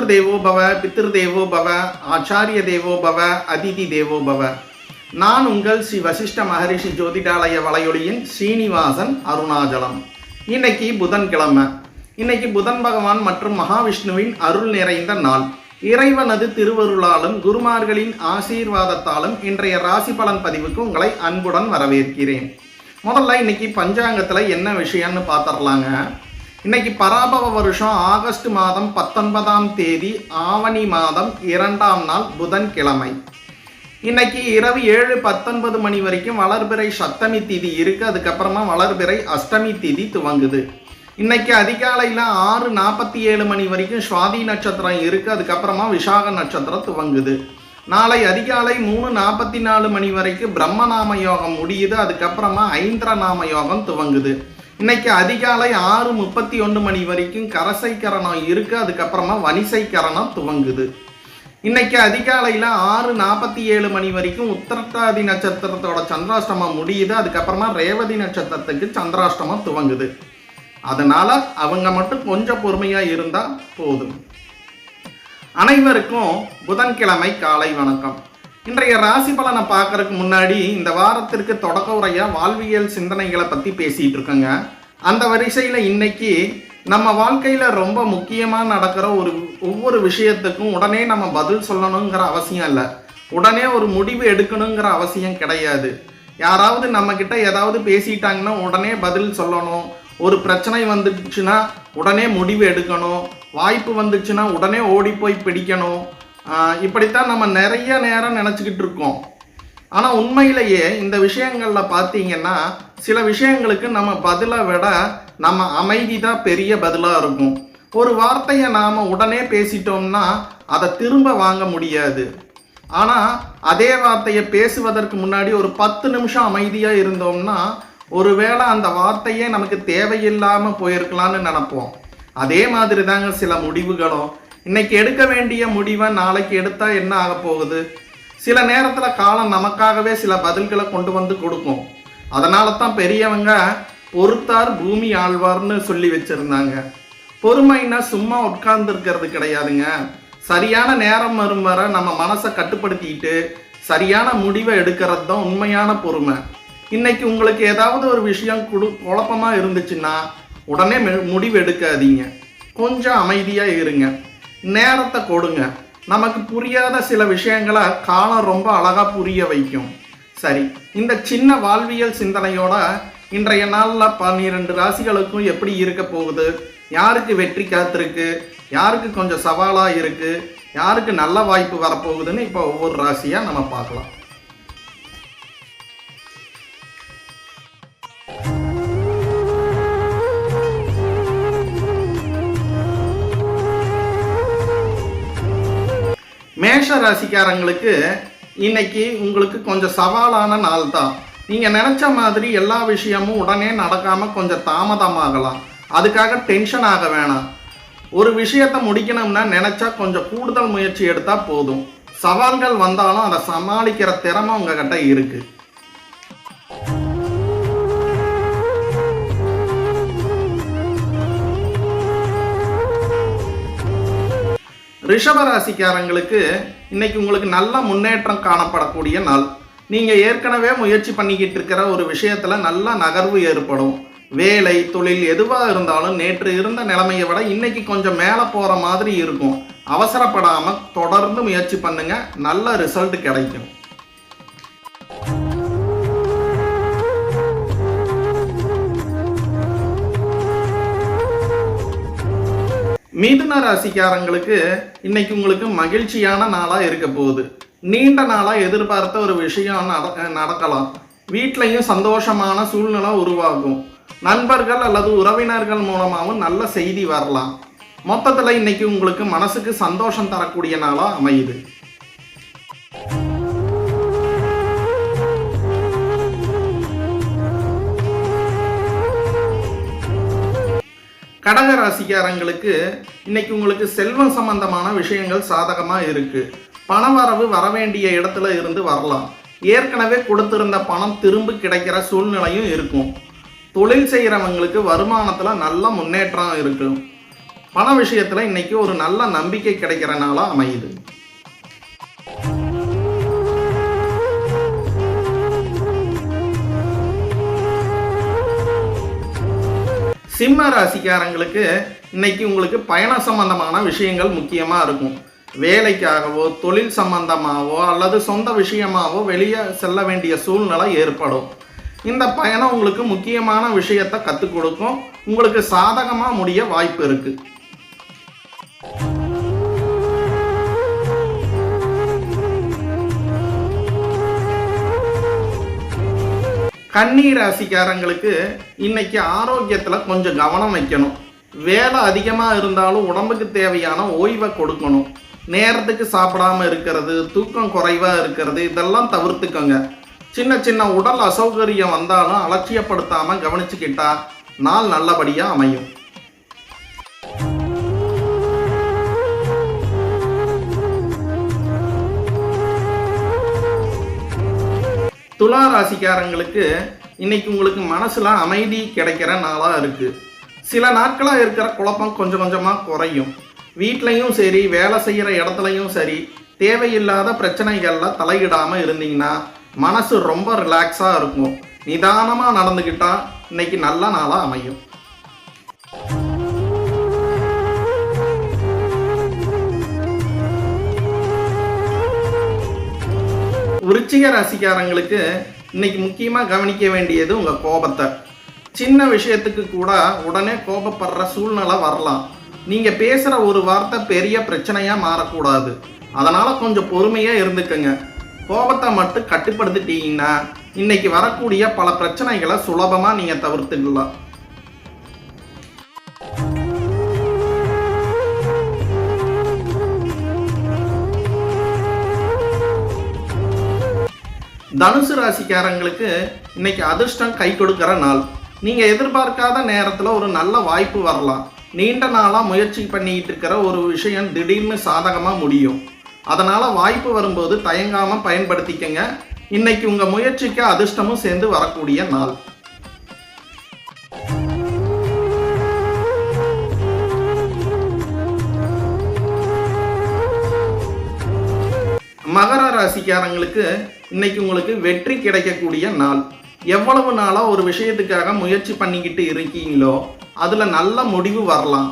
மாத்ருதேவோ பவ, பித்ருதேவோ பவ, ஆச்சாரிய தேவோ பவ, அதிதி தேவோ பவ. நான் உங்கள் ஸ்ரீ வசிஷ்ட மகரிஷி ஜோதிடாலய வலையொலியின் ஸ்ரீனிவாசன் அருணாச்சலம். இன்னைக்கு புதன்கிழமை. இன்னைக்கு புதன் பகவான் மற்றும் மகாவிஷ்ணுவின் அருள் நிறைந்த நாள். இறைவனது திருவருளாலும் குருமார்களின் ஆசீர்வாதத்தாலும் இன்றைய ராசி பலன் பதிவுக்கு உங்களை அன்புடன் வரவேற்கிறேன். முதல்ல இன்னைக்கு பஞ்சாங்கத்தில் என்ன விஷயம்னு பார்த்துடலாங்க. இன்னைக்கு பராபவ வருஷம் ஆகஸ்ட் மாதம் 19ஆம் தேதி ஆவணி மாதம் 2ஆம் நாள் புதன்கிழமை. இன்னைக்கு இரவு 7:19 மணி வரைக்கும் வளர்பிறை சப்தமி திதி இருக்கு. அதுக்கப்புறமா வளர்பிறை அஷ்டமி திதி துவங்குது. இன்னைக்கு அதிகாலையில் 6:47 மணி வரைக்கும் சுவாதி நட்சத்திரம் இருக்கு. அதுக்கப்புறமா விசாக நட்சத்திரம் துவங்குது. நாளை அதிகாலை 3:44 மணி வரைக்கும் பிரம்மநாம யோகம் முடியுது. அதுக்கப்புறமா ஐந்திரநாம யோகம் துவங்குது. இன்னைக்கு அதிகாலை 6:31 மணி வரைக்கும் கரசை கரணம் இருக்கு. அதுக்கப்புறமா வனிசை கரணம் துவங்குது. இன்னைக்கு அதிகாலையில் 6:47 மணி வரைக்கும் உத்திரட்டாதி நட்சத்திரத்தோட சந்திராஷ்டமம் முடியுது. அதுக்கப்புறமா ரேவதி நட்சத்திரத்துக்கு சந்திராஷ்டமம் துவங்குது. அதனால அவங்க மட்டும் கொஞ்சம் பொறுமையா இருந்தா போதும். அனைவருக்கும் புதன்கிழமை காலை வணக்கம். இன்றைய ராசி பலனை பார்க்கறதுக்கு முன்னாடி இந்த வாரத்திற்கு தொடக்க உரையா வாழ்வியல் சிந்தனைகளை பற்றி பேசிகிட்டு இருக்கோங்க. அந்த வரிசையில் இன்னைக்கு நம்ம வாழ்க்கையில் ரொம்ப முக்கியமாக நடக்கிற ஒவ்வொரு விஷயத்துக்கும் உடனே நம்ம பதில் சொல்லணுங்கிற அவசியம் இல்லை. உடனே ஒரு முடிவு எடுக்கணுங்கிற அவசியம் கிடையாது. யாராவது நம்மக்கிட்ட ஏதாவது பேசிட்டாங்கன்னா உடனே பதில் சொல்லணும். ஒரு பிரச்சனை வந்துச்சுன்னா உடனே முடிவு எடுக்கணும். வாய்ப்பு வந்துச்சுன்னா உடனே ஓடி போய் பிடிக்கணும். இப்படித்தான் நம்ம நிறைய நேரம் நினச்சிக்கிட்டு இருக்கோம். ஆனால் உண்மையிலேயே இந்த விஷயங்களில் பார்த்தீங்கன்னா சில விஷயங்களுக்கு நம்ம பதிலை விட நம்ம அமைதி தான் பெரிய பதிலாக இருக்கும். ஒரு வார்த்தையை நாம் உடனே பேசிட்டோம்னா அதை திரும்ப வாங்க முடியாது. ஆனால் அதே வார்த்தையை பேசுவதற்கு முன்னாடி ஒரு 10 நிமிஷம் அமைதியாக இருந்தோம்னா ஒருவேளை அந்த வார்த்தையே நமக்கு தேவையில்லாமல் போயிருக்கலான்னு நினைப்போம். அதே மாதிரி தாங்க சில முடிவுகளும். இன்னைக்கு எடுக்க வேண்டிய முடிவை நாளைக்கு எடுத்தா என்ன ஆக போகுது? சில நேரத்தில் காலம் நமக்காகவே சில பதில்களை கொண்டு வந்து கொடுக்கும். அதனால தான் பெரியவங்க பொறுத்தார் பூமி ஆழ்வார்னு சொல்லி வச்சிருந்தாங்க. பொறுமைன்னா சும்மா உட்கார்ந்து இருக்கிறது கிடையாதுங்க. சரியான நேரம் வரும் வரை நம்ம மனசை கட்டுப்படுத்திட்டு சரியான முடிவை எடுக்கிறது தான் உண்மையான பொறுமை. இன்னைக்கு உங்களுக்கு ஏதாவது ஒரு விஷயம் குழப்பமா இருந்துச்சுன்னா உடனே முடிவு எடுக்காதீங்க. கொஞ்சம் அமைதியா இருங்க. நேரத்தை கொடுங்க. நமக்கு புரியாத சில விஷயங்களை காலம் ரொம்ப அழகா புரிய வைக்கும். சரி, இந்த சின்ன வாழ்வியல் சிந்தனையோட இன்றைய நாளில் 12 ராசிகளுக்கும் எப்படி இருக்க போகுது, யாருக்கு வெற்றி காத்திருக்கு, யாருக்கு கொஞ்சம் சவாலாக இருக்கு, யாருக்கு நல்ல வாய்ப்பு வரப்போகுதுன்னு இப்போ ஒவ்வொரு ராசியாக நம்ம பார்க்கலாம். மேஷ ராசிக்காரங்களுக்கு இன்னைக்கு உங்களுக்கு கொஞ்சம் சவாலான நாள் தான். நீங்கள் நினச்ச மாதிரி எல்லா விஷயமும் உடனே நடக்காமல் கொஞ்சம் தாமதமாகலாம். அதுக்காக டென்ஷன் ஆக வேணாம். ஒரு விஷயத்தை முடிக்கணும்னா நினச்சா கொஞ்சம் கூடுதல் முயற்சி எடுத்தால் போதும். சவால்கள் வந்தாலும் அதை சமாளிக்கிற திறமை உங்ககிட்ட இருக்கு. ரிஷப ராசிக்காரங்களுக்கு இன்னைக்கு உங்களுக்கு நல்ல முன்னேற்றம் காணப்படக்கூடிய நாள். நீங்கள் ஏற்கனவே முயற்சி பண்ணிக்கிட்டு இருக்கிற ஒரு விஷயத்தில் நல்ல நகர்வு ஏற்படும். வேலை தொழில் எதுவாக இருந்தாலும் நேற்று இருந்த நிலைமையை விட இன்னைக்கு கொஞ்சம் மேலே போகிற மாதிரி இருக்கும். அவசரப்படாமல் தொடர்ந்து முயற்சி பண்ணுங்க. நல்ல ரிசல்ட் கிடைக்கும். மிதுன ராசிக்காரங்களுக்கு இன்னைக்கு உங்களுக்கு மகிழ்ச்சியான நாளாக இருக்க போகுது. நீண்ட நாளாக எதிர்பார்த்த ஒரு விஷயம் நடக்கலாம். வீட்லையும் சந்தோஷமான சூழ்நிலை உருவாகும். நண்பர்கள் அல்லது உறவினர்கள் மூலமாகவும் நல்ல செய்தி வரலாம். மொத்தத்தில் இன்னைக்கு உங்களுக்கு மனசுக்கு சந்தோஷம் தரக்கூடிய நாளாக அமையுது. கடக ராசிக்காரங்களுக்கு இன்னைக்கு உங்களுக்கு செல்வம் சம்பந்தமான விஷயங்கள் சாதகமாக இருக்கு. பணவரவு வரவேண்டிய இடத்துல இருந்து வரலாம். ஏற்கனவே கொடுத்திருந்த பணம் திரும்ப கிடைக்கிற சூழ்நிலையும் இருக்கும். தொழில் செய்கிறவங்களுக்கு வருமானத்தில் நல்ல முன்னேற்றம் இருக்கும். பண விஷயத்தில் இன்னைக்கு ஒரு நல்ல நம்பிக்கை கிடைக்கிற நாளாக அமையுது. சிம்ம ராசிக்காரங்களுக்கு இன்னைக்கு உங்களுக்கு பயண சம்பந்தமான விஷயங்கள் முக்கியமாக இருக்கும். வேலைக்காகவோ தொழில் சம்பந்தமாகவோ அல்லது சொந்த விஷயமாகவோ வெளியே செல்ல வேண்டிய சூழ்நிலை ஏற்படும். இந்த பயணம் உங்களுக்கு முக்கியமான விஷயத்தை கற்றுக் கொடுக்கும். உங்களுக்கு சாதகமாக முடிய வாய்ப்பு இருக்கு. கன்னி ராசிக்காரங்களுக்கு இன்னைக்கு ஆரோக்கியத்தில் கொஞ்சம் கவனம் வைக்கணும். வேலை அதிகமாக இருந்தாலும் உடம்புக்கு தேவையான ஓய்வை கொடுக்கணும். நேரத்துக்கு சாப்பிடாம இருக்கிறது, தூக்கம் குறைவாக இருக்கிறது, இதெல்லாம் தவிர்த்துக்கோங்க. சின்ன சின்ன உடல் அசௌகரியம் வந்தாலும் அலட்சியப்படுத்தாமல் கவனிச்சுக்கிட்டா நாள் நல்லபடியாக அமையும். துலா ராசிக்காரங்களுக்கு இன்னைக்கு உங்களுக்கு மனசுல அமைதி கிடைக்கிற நாளாக இருக்கு. சில நாட்களாக இருக்கிற குழப்பம் கொஞ்சம் கொஞ்சமாக குறையும். வீட்லையும் சரி, வேலை செய்கிற இடத்துலையும் சரி, தேவையில்லாத பிரச்சனைகளில் தலையிடாமல் இருந்தீங்கன்னா மனசு ரொம்ப ரிலாக்ஸாக இருக்கும். நிதானமாக நடந்துக்கிட்டா இன்னைக்கு நல்ல நாளாக அமையும். விருச்சிக ராசிக்காரங்களுக்கு இன்னைக்கு முக்கியமாக கவனிக்க வேண்டியது உங்கள் கோபத்தை. சின்ன விஷயத்துக்கு கூட உடனே கோபப்படுற சூழ்நிலை வரலாம். நீங்கள் பேசுகிற ஒரு வார்த்தை பெரிய பிரச்சனையாக மாறக்கூடாது. அதனால் கொஞ்சம் பொறுமையாக இருந்துக்கங்க. கோபத்தை மட்டும் கட்டுப்படுத்திட்டீங்கன்னா இன்னைக்கு வரக்கூடிய பல பிரச்சனைகளை சுலபமாக நீங்கள் தவிர்த்துக்கலாம். தனுசு ராசிக்காரங்களுக்கு இன்னைக்கு அதிர்ஷ்டம் கை கொடுக்கிற நாள். நீங்கள் எதிர்பார்க்காத நேரத்தில் ஒரு நல்ல வாய்ப்பு வரலாம். நீண்ட நாளாக முயற்சி பண்ணிக்கிட்டு இருக்கிற ஒரு விஷயம் திடீர்னு சாதகமாக முடியும். அதனால் வாய்ப்பு வரும்போது தயங்காமல் பயன்படுத்திக்கங்க. இன்னைக்கு உங்கள் முயற்சிக்கு அதிர்ஷ்டமும் சேர்ந்து வரக்கூடிய நாள். மகர ராசிக்காரங்களுக்கு இன்னைக்கு உங்களுக்கு வெற்றி கிடைக்கக்கூடிய நாள். எவ்வளவு நாளாக ஒரு விஷயத்துக்காக முயற்சி பண்ணிக்கிட்டு இருக்கீங்களோ அதில் நல்ல முடிவு வரலாம்.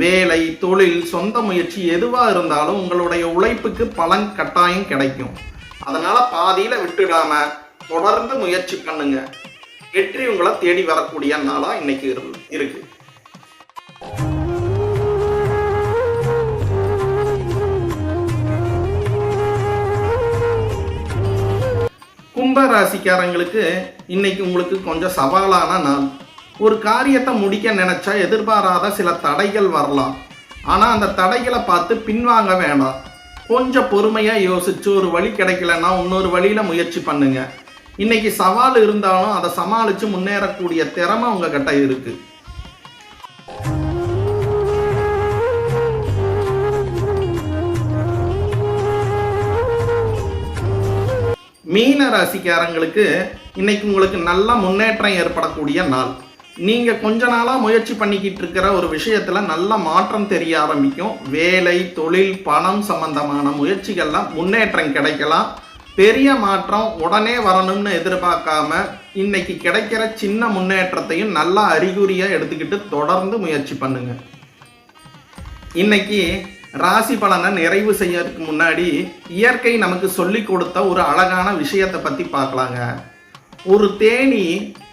வேலை, தொழில், சொந்த முயற்சி எதுவாக இருந்தாலும் உங்களுடைய உழைப்புக்கு பலன் கட்டாயம் கிடைக்கும். அதனால் பாதியில் விட்டுடாம தொடர்ந்து முயற்சி பண்ணுங்க. வெற்றி உங்களை தேடி வரக்கூடிய நாளாக இன்னைக்கு இருக்கு. கும்ப ராசிக்காரங்களுக்கு இன்னைக்கு உங்களுக்கு கொஞ்சம் சவாலான நாள். ஒரு காரியத்தை முடிக்க நினைச்சா எதிர்பாராத சில தடைகள் வரலாம். ஆனால் அந்த தடைகளை பார்த்து பின்வாங்க வேண்டாம். கொஞ்சம் பொறுமையாக யோசிச்சு ஒரு வழி கிடைக்கலன்னா இன்னொரு வழியில் முயற்சி பண்ணுங்க. இன்னைக்கு சவால் இருந்தாலும் அதை சமாளித்து முன்னேறக்கூடிய திறமை உங்ககிட்ட இருக்கு. மீன ராசிக்காரங்களுக்கு இன்னைக்கு உங்களுக்கு நல்ல முன்னேற்றம் ஏற்படக்கூடிய நாள். நீங்கள் கொஞ்ச நாளாக முயற்சி பண்ணிக்கிட்டு இருக்கிற ஒரு விஷயத்தில் நல்ல மாற்றம் தெரிய ஆரம்பிக்கும். வேலை, தொழில், பணம் சம்பந்தமான முயற்சிகள்லாம் முன்னேற்றம் கிடைக்கலாம். பெரிய மாற்றம் உடனே வரணும்னு எதிர்பார்க்காம இன்னைக்கு கிடைக்கிற சின்ன முன்னேற்றத்தையும் நல்ல அறிகுறியாக எடுத்துக்கிட்டு தொடர்ந்து முயற்சி பண்ணுங்க. இன்னைக்கு ராசி பலனை நிறைவு செய்யறதுக்கு முன்னாடி இயற்கை நமக்கு சொல்லி கொடுத்த ஒரு அழகான விஷயத்தை பற்றி பார்க்கலாங்க. ஒரு தேனி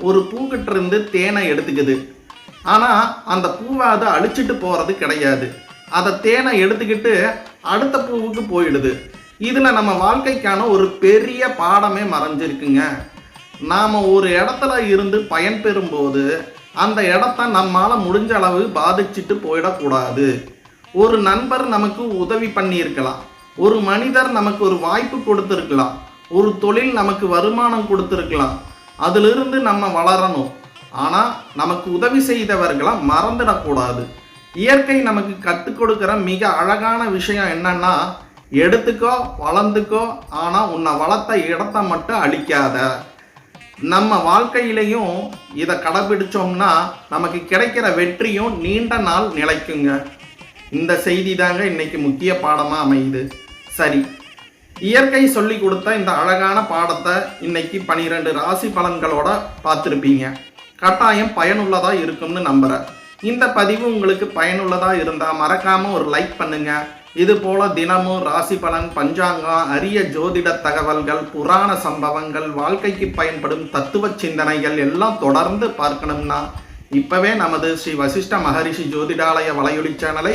ஒரு பூக்கிட்ட இருந்து தேனை எடுத்துக்குது. ஆனால் அந்த பூவை அதை அழிச்சிட்டு போகிறது கிடையாது. அதை தேனை எடுத்துக்கிட்டு அடுத்த பூவுக்கு போயிடுது. இதில் நம்ம வாழ்க்கைக்கான ஒரு பெரிய பாடமே மறைஞ்சிருக்குங்க. நாம் ஒரு இடத்துல இருந்து பயன்பெறும்போது அந்த இடத்த நம்மால் முடிஞ்ச அளவு பாதிச்சுட்டு போயிடக்கூடாது. ஒரு நண்பர் நமக்கு உதவி பண்ணியிருக்கலாம், ஒரு மனிதர் நமக்கு ஒரு வாய்ப்பு கொடுத்துருக்கலாம், ஒரு தொழில் நமக்கு வருமானம் கொடுத்துருக்கலாம். அதிலிருந்து நம்ம வளரணும். ஆனால் நமக்கு உதவி செய்தவர்களை மறந்துடக்கூடாது. இயற்கை நமக்கு கற்றுக் கொடுக்குற மிக அழகான விஷயம் என்னன்னா, எடுத்துக்கோ, வளர்ந்துக்கோ, ஆனால் உன்னை வளர்த்த இடத்த மட்டும் அழிக்காத. நம்ம வாழ்க்கையிலையும் இதை கடைபிடிச்சோம்னா நமக்கு கிடைக்கிற வெற்றியும் நீண்ட நாள் நிலைக்குங்க. இந்த செய்தி தாங்க இன்னைக்கு முக்கிய பாடமாக அமையுது. சரி, இயற்கை சொல்லி கொடுத்த இந்த அழகான பாடத்தை இன்னைக்கு 12 ராசி பலன்களோட பார்த்துருப்பீங்க. கட்டாயம் பயனுள்ளதாக இருக்கும்னு நம்புகிறேன். இந்த பதிவு உங்களுக்கு பயனுள்ளதாக இருந்தால் மறக்காமல் ஒரு லைக் பண்ணுங்க. இது போல தினமும் ராசி பலன், பஞ்சாங்கம், அரிய ஜோதிட தகவல்கள், புராண சம்பவங்கள், வாழ்க்கைக்கு பயன்படும் தத்துவ சிந்தனைகள் எல்லாம் தொடர்ந்து பார்க்கணும்னா இப்போவே நமது ஸ்ரீ வசிஷ்ட மகரிஷி ஜோதிடாலய வலையொலி சேனலை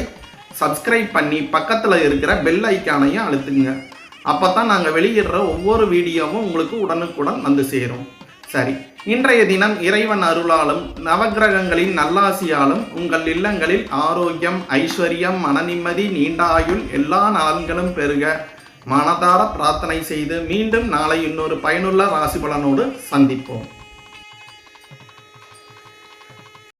சப்ஸ்கிரைப் பண்ணி பக்கத்தில் இருக்கிற பெல் ஐக்கானையும் அழுத்துங்க. அப்போ தான் நாங்கள் வெளியிடுற ஒவ்வொரு வீடியோவும் உங்களுக்கு உடனுக்குடன் வந்து சேரும். சரி, இன்றைய தினம் இறைவன் அருளாலும் நவக்கிரகங்களின் நல்லாசியாலும் உங்கள் இல்லங்களில் ஆரோக்கியம், ஐஸ்வர்யம், மனநிம்மதி, நீண்ட ஆயுள் எல்லா நலன்களும் பெருக மனதார பிரார்த்தனை செய்து மீண்டும் நாளை இன்னொரு பயனுள்ள ராசி பலனோடு சந்திப்போம்.